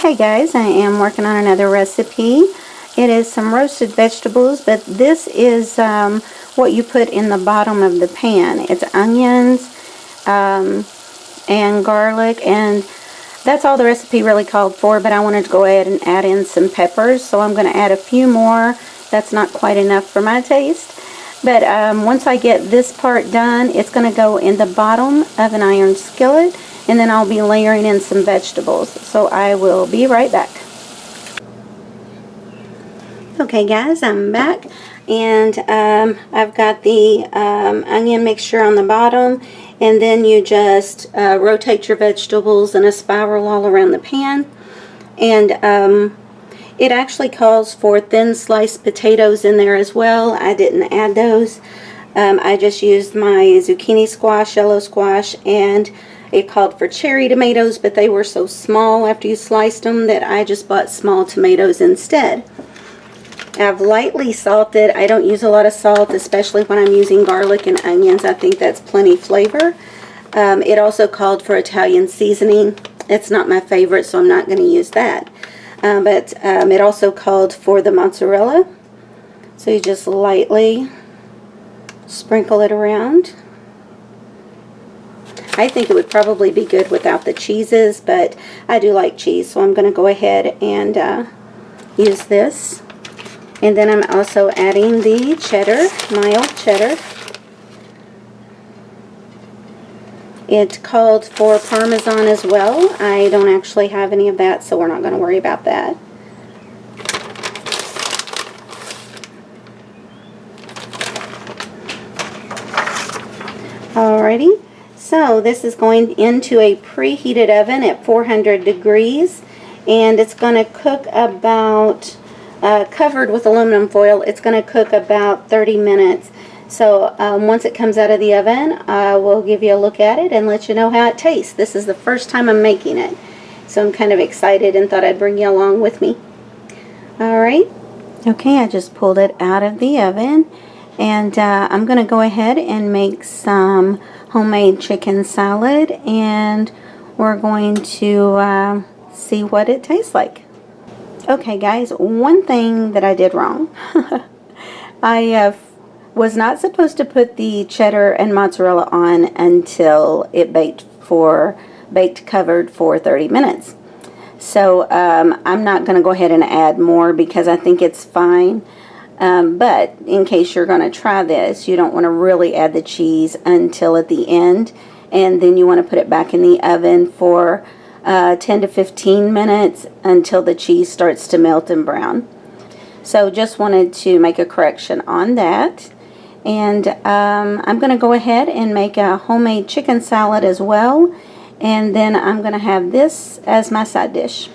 Hey guys, I am working on another recipe. It is some roasted vegetables, but this is what you put in the bottom of the pan. It's onions and garlic, and that's all the recipe really called for, but I wanted to go ahead and add in some peppers, so I'm going to add a few more. That's not quite enough for my taste. But once I get this part done, it's going to go in the bottom of an iron skillet, and then I'll be layering in some vegetables. So I will be right back. Okay guys, I'm back, and I've got the onion mixture on the bottom, and then you just rotate your vegetables in a spiral all around the pan. And it actually calls for thin sliced potatoes in there as well. I didn't add those. I just used my zucchini squash, yellow squash, and it called for cherry tomatoes, but they were so small after you sliced them that I just bought small tomatoes instead. I've lightly salted. I don't use a lot of salt, especially when I'm using garlic and onions. I think that's plenty flavor. It also called for Italian seasoning. It's not my favorite, so I'm not going to use that. But it also called for the mozzarella. So you just lightly sprinkle it around. I think it would probably be good without the cheeses, but I do like cheese, so I'm going to go ahead and use this. And then I'm also adding the cheddar, mild cheddar. It called for Parmesan as well. I don't actually have any of that, so we're not going to worry about that. Alrighty. So this is going into a preheated oven at 400 degrees, and it's going to cook about, covered with aluminum foil, it's going to cook about 30 minutes. So once it comes out of the oven, I will give you a look at it and let you know how it tastes. This is the first time I'm making it, so I'm kind of excited and thought I'd bring you along with me. Alright, okay, I just pulled it out of the oven, and I'm going to go ahead and make some homemade chicken salad, and we're going to see what it tastes like. Okay guys, one thing that I did wrong. I was not supposed to put the cheddar and mozzarella on until it baked covered for 30 minutes. So I'm not going to go ahead and add more because I think it's fine. But in case you're going to try this, you don't want to really add the cheese until at the end, and then you want to put it back in the oven for 10 to 15 minutes until the cheese starts to melt and brown. So just wanted to make a correction on that. And I'm going to go ahead and make a homemade chicken salad as well, and then I'm going to have this as my side dish.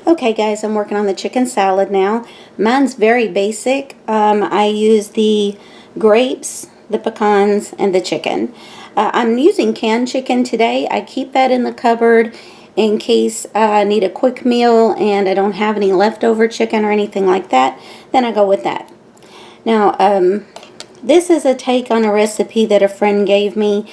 Okay guys, I'm working on the chicken salad now. Mine's very basic. I use the grapes, the pecans, and the chicken. I'm using canned chicken today. I keep that in the cupboard in case I need a quick meal and I don't have any leftover chicken or anything like that. Then I go with that. Now, this is a take on a recipe that a friend gave me.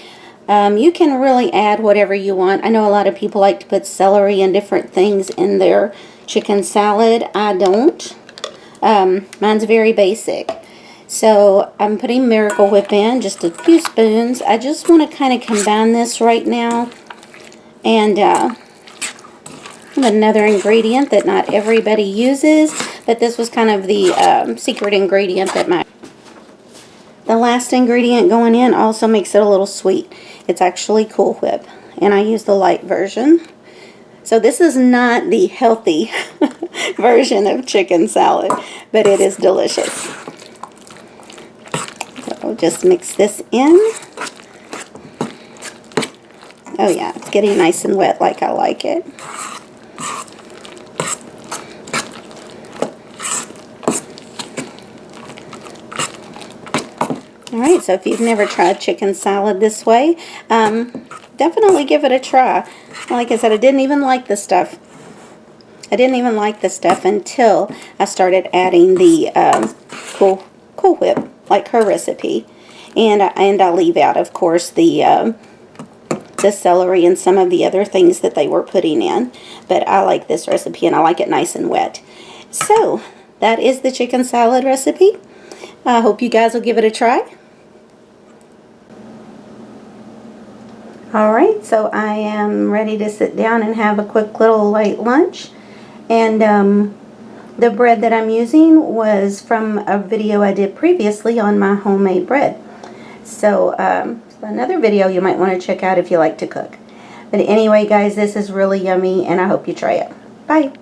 You can really add whatever you want. I know a lot of people like to put celery and different things in their chicken salad. I don't. Mine's very basic. So I'm putting Miracle Whip in, just a few spoons. I just want to kind of combine this right now. And another ingredient that not everybody uses, but this was kind of the secret ingredient that the last ingredient going in also makes it a little sweet. It's actually Cool Whip, and I use the light version. So this is not the healthy version of chicken salad, but it is delicious. So just mix this in. Oh yeah, it's getting nice and wet like I like it. Alright, so if you've never tried chicken salad this way, definitely give it a try. Like I said, I didn't even like this stuff. I didn't even like this stuff until I started adding the Cool Whip, like her recipe. And I leave out, of course, the the celery and some of the other things that they were putting in. But I like this recipe, and I like it nice and wet. So that is the chicken salad recipe. I hope you guys will give it a try. Alright, so I am ready to sit down and have a quick little light lunch. And the bread that I'm using was from a video I did previously on my homemade bread. So another video you might want to check out if you like to cook. But anyway, guys, this is really yummy, and I hope you try it. Bye.